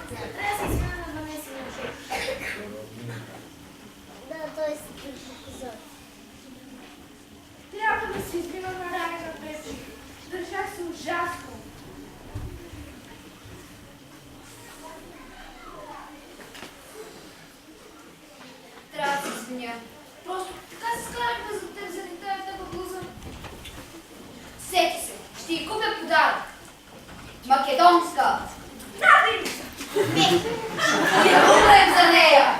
Трябва да се изхвана на 12 минути. Да, той се показва. Трябва да се избива на рая на печи. Държа се ужасно. Трябва да се извиня. Просто така се скарахме за теб, заради тази тъпа блуза. Сети се, ще й купя подарък. Македонска. Надали се! Не, ще умрем за нея.